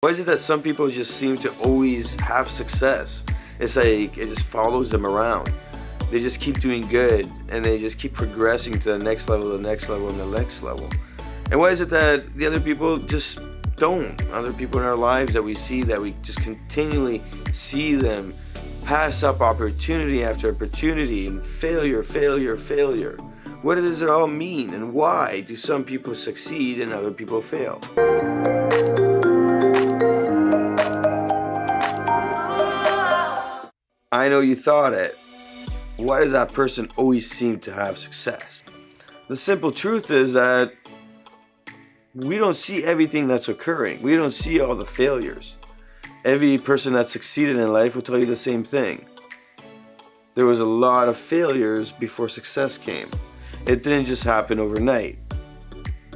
Why is it that some people just seem to always have success? It's like it just follows them around. They just keep doing good and they just keep progressing to the next level, the next level, and the next level. And why is it that the other people just don't? Other people in our lives that we see, that we just continually see them pass up opportunity after opportunity and failure, failure, failure. What does it all mean, and why do some people succeed and other people fail? I know you thought it. Why does that person always seem to have success? The simple truth is that we don't see everything that's occurring. We don't see all the failures. Every person that succeeded in life will tell you the same thing. There was a lot of failures before success came. It didn't just happen overnight.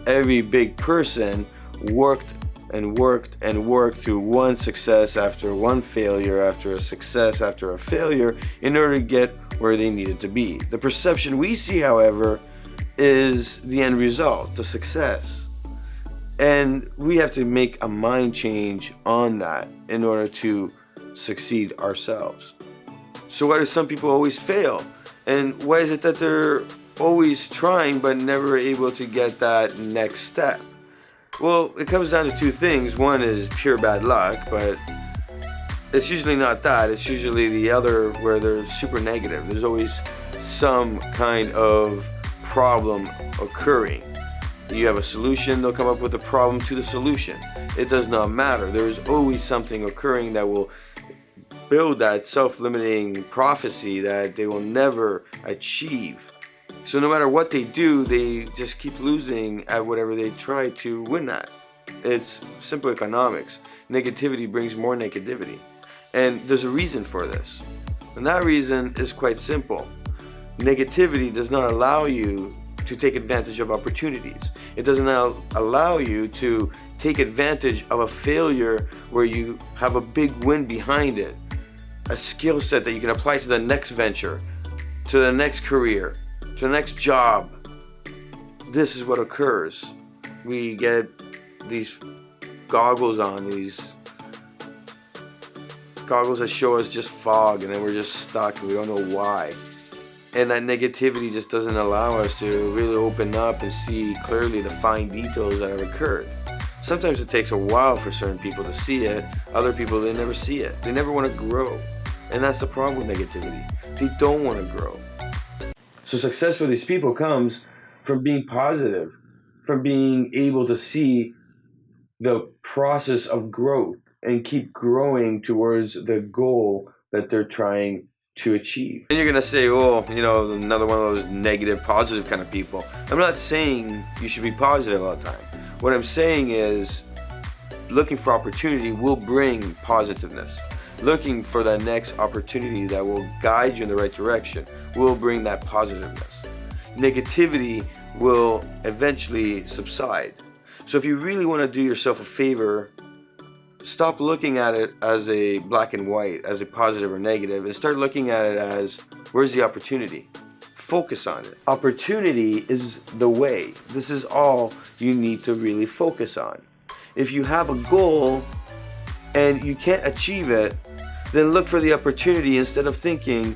Every big person worked and worked and worked through one success after one failure after a success after a failure in order to get where they needed to be. The perception we see, however, is the end result, the success. And we have to make a mind change on that in order to succeed ourselves. So why do some people always fail? And why is it that they're always trying but never able to get that next step? Well, it comes down to two things. One is pure bad luck, but it's usually not that. It's usually the other, where they're super negative. There's always some kind of problem occurring. You have a solution, they'll come up with a problem to the solution. It does not matter. There is always something occurring that will build that self-limiting prophecy that they will never achieve. So no matter what they do, they just keep losing at whatever they try to win at. It's simple economics. Negativity brings more negativity. And there's a reason for this. And that reason is quite simple. Negativity does not allow you to take advantage of opportunities. It doesn't allow you to take advantage of a failure where you have a big win behind it. A skill set that you can apply to the next venture, to the next career, to the next job. This is what occurs. We get these goggles on, these goggles that show us just fog, and then we're just stuck and we don't know why. And that negativity just doesn't allow us to really open up and see clearly the fine details that have occurred. Sometimes it takes a while for certain people to see it. Other people, they never see it. They never want to grow. And that's the problem with negativity. They don't want to grow. So success for these people comes from being positive, from being able to see the process of growth and keep growing towards the goal that they're trying to achieve. And you're gonna say, oh, you know, another one of those negative, positive kind of people. I'm not saying you should be positive all the time. What I'm saying is looking for opportunity will bring positiveness. Looking for that next opportunity that will guide you in the right direction will bring that positiveness. Negativity will eventually subside. So if you really want to do yourself a favor, stop looking at it as a black and white, as a positive or negative, and start looking at it as, where's the opportunity? Focus on it. Opportunity is the way. This is all you need to really focus on. If you have a goal and you can't achieve it, then look for the opportunity instead of thinking,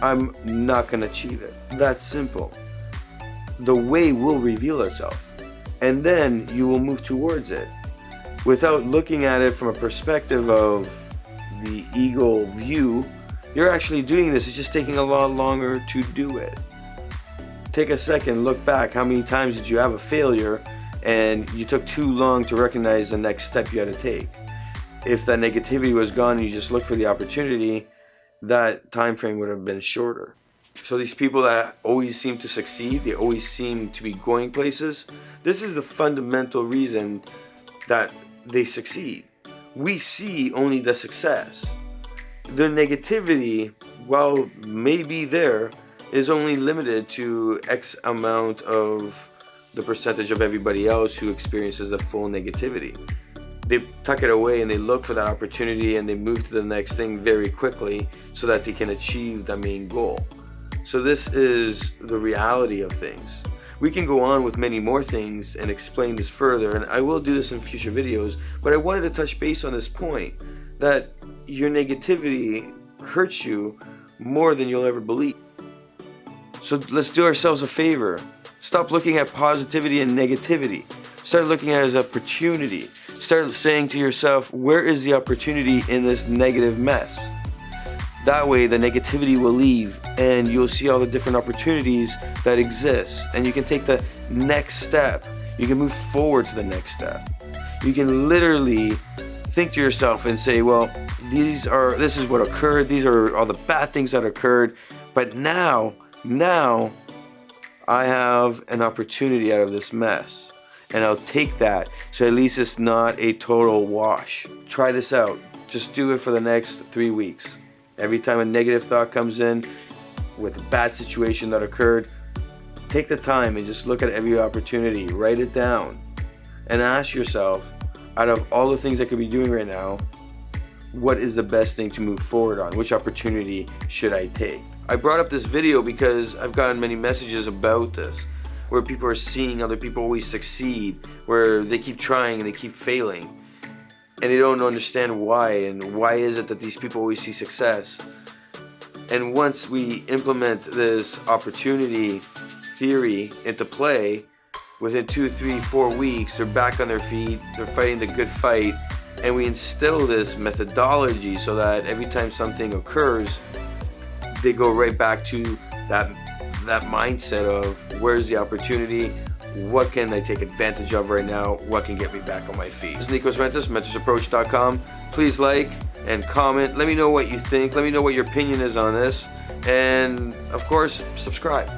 I'm not going to achieve it. That's simple. The way will reveal itself, and then you will move towards it. Without looking at it from a perspective of the ego view, you're actually doing this. It's just taking a lot longer to do it. Take a second, look back. How many times did you have a failure and you took too long to recognize the next step you had to take? If that negativity was gone and you just looked for the opportunity, that time frame would have been shorter. So these people that always seem to succeed, they always seem to be going places, this is the fundamental reason that they succeed. We see only the success. Their negativity, while maybe there, is only limited to X amount of the percentage of everybody else who experiences the full negativity. They tuck it away and they look for that opportunity and they move to the next thing very quickly so that they can achieve the main goal. So this is the reality of things. We can go on with many more things and explain this further, and I will do this in future videos, but I wanted to touch base on this point, that your negativity hurts you more than you'll ever believe. So let's do ourselves a favor. Stop looking at positivity and negativity. Start looking at it as an opportunity. Start saying to yourself, where is the opportunity in this negative mess? That way the negativity will leave and you'll see all the different opportunities that exist, and you can take the next step. You can move forward to the next step. You can literally think to yourself and say, well, this is what occurred, these are all the bad things that occurred, but now I have an opportunity out of this mess, and I'll take that, so at least it's not a total wash. Try this out. Just do it for the next 3 weeks. Every time a negative thought comes in with a bad situation that occurred, take the time and just look at every opportunity, write it down, and ask yourself, out of all the things I could be doing right now, what is the best thing to move forward on? Which opportunity should I take? I brought up this video because I've gotten many messages about this, where people are seeing other people always succeed, where they keep trying and they keep failing, and they don't understand why, and why is it that these people always see success. And once we implement this opportunity theory into play, within 2, 3, 4 weeks, they're back on their feet, they're fighting the good fight, and we instill this methodology so that every time something occurs, they go right back to that mindset of where's the opportunity, what can I take advantage of right now, what can get me back on my feet. This is Nikos Rentas, mentorsapproach.com. Please like and comment. Let me know what you think. Let me know what your opinion is on this. And of course, subscribe.